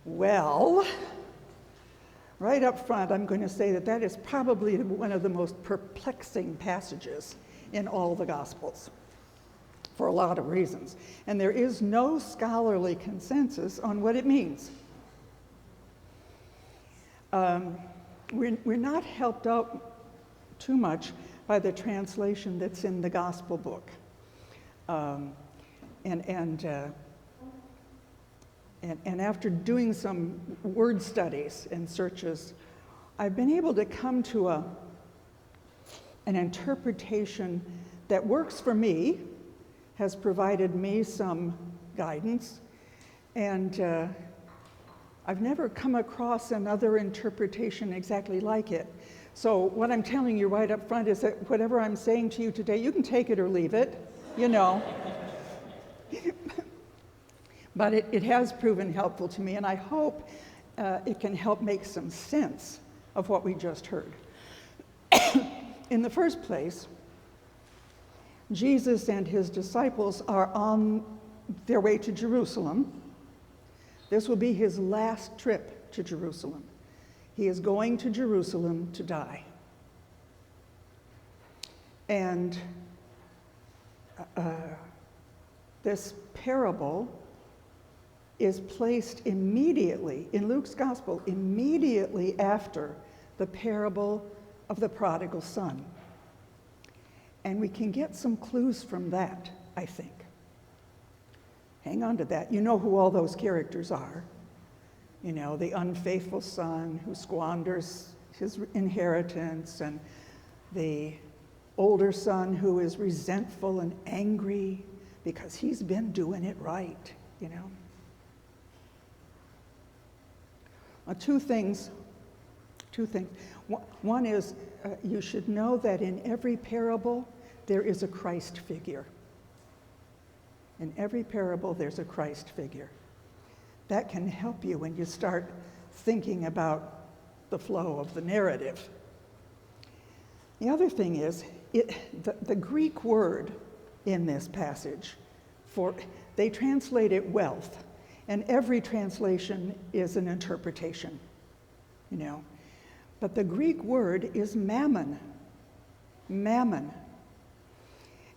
Well, right up front, I'm going to say that that is probably one of the most perplexing passages in all the Gospels, for a lot of reasons. And there is no scholarly consensus on what it means. We're not helped out too much by the translation that's in the Gospel book. And after doing some word studies and searches, I've been able to come to an interpretation that works for me, has provided me some guidance, and I've never come across another interpretation exactly like it. So what I'm telling you right up front is that whatever I'm saying to you today, you can take it or leave it, you know. But it has proven helpful to me, and I hope it can help make some sense of what we just heard. In the first place, Jesus and his disciples are on their way to Jerusalem. This will be his last trip to Jerusalem. He is going to Jerusalem to die. And this parable is placed immediately, in Luke's gospel, immediately after the parable of the prodigal son. And we can get some clues from that, I think. Hang on to that. You know who all those characters are. You know, the unfaithful son who squanders his inheritance, and the older son who is resentful and angry because he's been doing it right, you know. Two things. One is you should know that in every parable there is a Christ figure. In every parable there's a Christ figure. That can help you when you start thinking about the flow of the narrative. The other thing is the Greek word in this passage, they translate it wealth. And every translation is an interpretation, you know. But the Greek word is mammon. Mammon.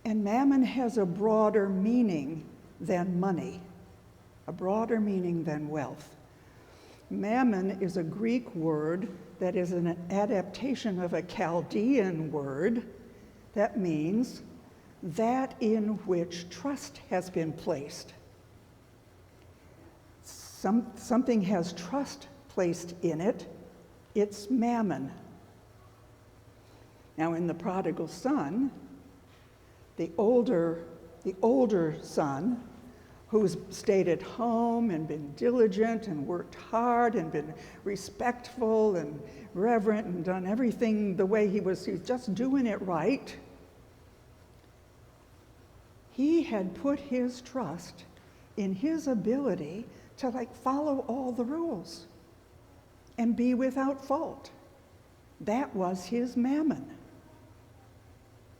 And mammon has a broader meaning than money, a broader meaning than wealth. Mammon is a Greek word that is an adaptation of a Chaldean word that means that in which trust has been placed. Something has trust placed in it, it's mammon. Now in the prodigal son, the older son, who's stayed at home and been diligent and worked hard and been respectful and reverent and done everything the way he's just doing it right, he had put his trust in his ability to follow all the rules and be without fault. That was his mammon.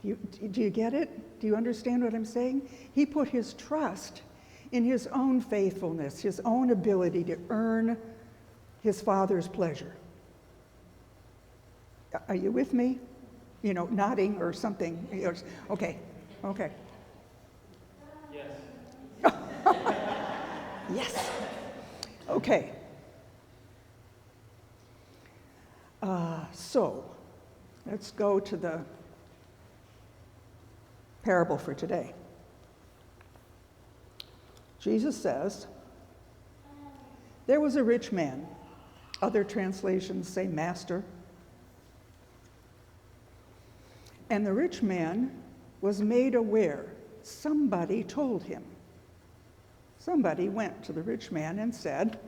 Do you get it? Do you understand what I'm saying? He put his trust in his own faithfulness, his own ability to earn his father's pleasure. Are you with me? You know, nodding or something. Okay. Yes. Yes. Okay. So, let's go to the parable for today. Jesus says, there was a rich man. Other translations say master. And the rich man was made aware. Somebody told him. Somebody went to the rich man and said,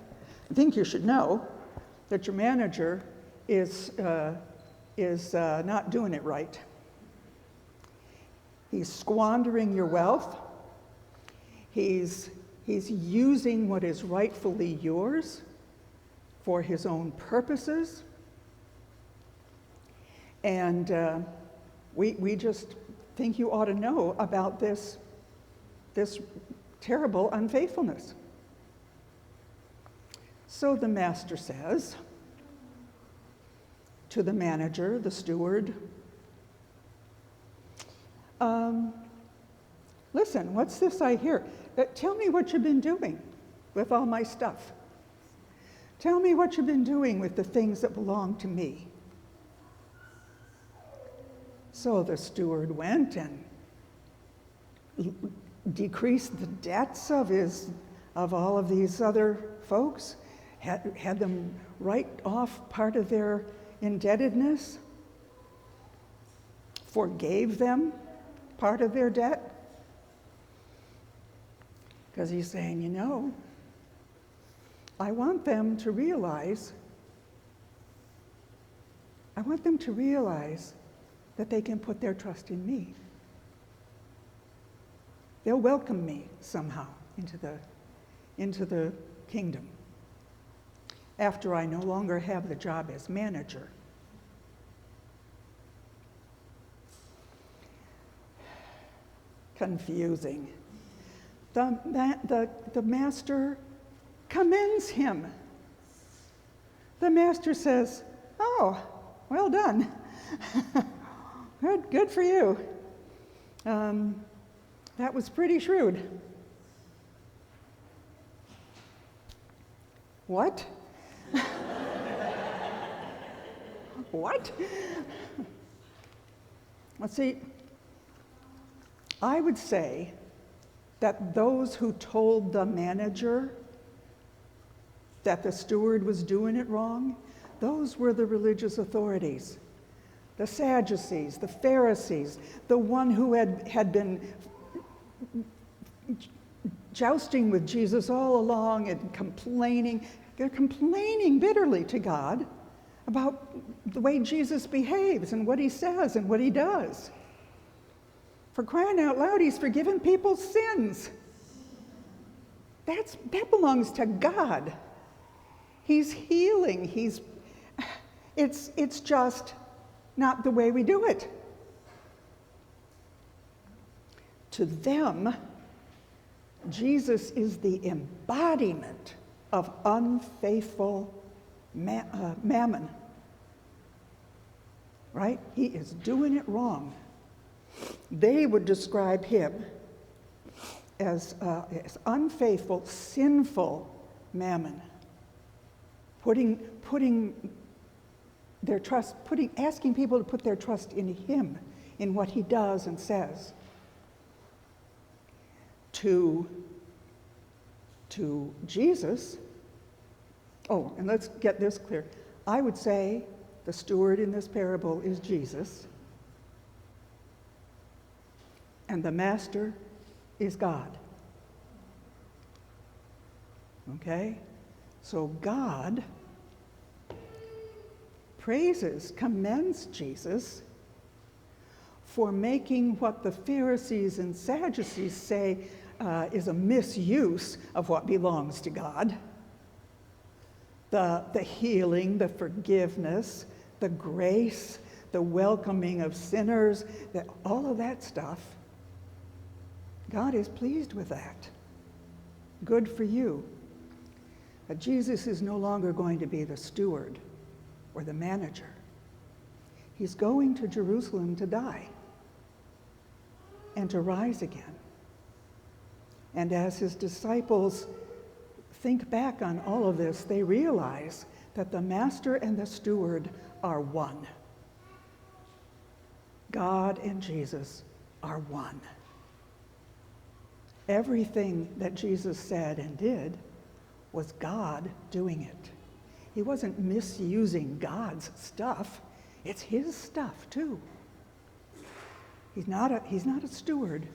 I think you should know that your manager is not doing it right. He's squandering your wealth. He's using what is rightfully yours for his own purposes. And we just think you ought to know about this terrible unfaithfulness. So the master says to the manager, the steward, listen, what's this I hear? Tell me what you've been doing with all my stuff. Tell me what you've been doing with the things that belong to me. So the steward went and decreased the debts of all of these other folks, had them write off part of their indebtedness, forgave them part of their debt. Because he's saying, I want them to realize that they can put their trust in me. They'll welcome me somehow into the kingdom after I no longer have the job as manager. Confusing. The master commends him. The master says, "Oh, well done. Good for you. That was pretty shrewd." What? What? Let's see. I would say that those who told the manager that the steward was doing it wrong, those were the religious authorities. The Sadducees, the Pharisees, the one who had been jousting with Jesus all along and complaining. They're complaining bitterly to God about the way Jesus behaves and what he says and what he does. For crying out loud, he's forgiven people's sins. That belongs to God. He's healing. It's just not the way we do it. To them, Jesus is the embodiment of unfaithful mammon. Right? He is doing it wrong. They would describe him as unfaithful, sinful mammon, asking people to put their trust in him, in what he does and says. To Jesus, and let's get this clear. I would say the steward in this parable is Jesus, and the master is God. Okay? So God commends Jesus for making what the Pharisees and Sadducees say is a misuse of what belongs to God. The healing, the forgiveness, the grace, the welcoming of sinners, all of that stuff. God is pleased with that. Good for you. But Jesus is no longer going to be the steward or the manager. He's going to Jerusalem to die and to rise again. And as his disciples think back on all of this, they realize that the master and the steward are one. God and Jesus are one. Everything that Jesus said and did was God doing it. He wasn't misusing God's stuff. It's his stuff too. He's not a steward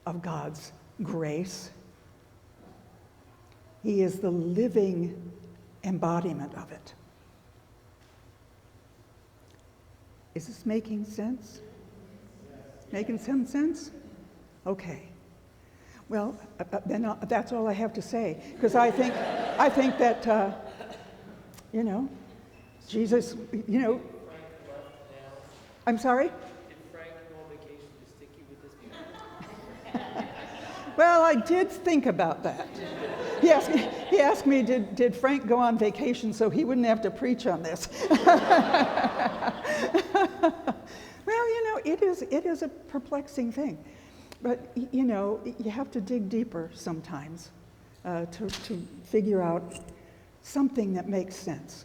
of God's grace. He is the living embodiment of it. Is this making sense? Making some sense? Okay. Well, then that's all I have to say, because I think that Jesus, I'm sorry? Did Frank go on vacation to stick you with this man? Well, I did think about that. He asked me, did Frank go on vacation so he wouldn't have to preach on this? Well, it is a perplexing thing. But, you have to dig deeper sometimes to figure out something that makes sense.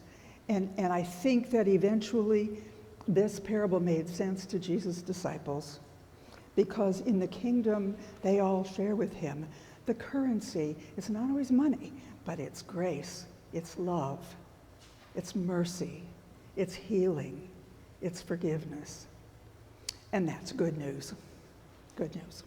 And I think that eventually this parable made sense to Jesus' disciples, because in the kingdom they all share with him. The currency is not always money, but it's grace, it's love, it's mercy, it's healing, it's forgiveness. And that's good news. Good news.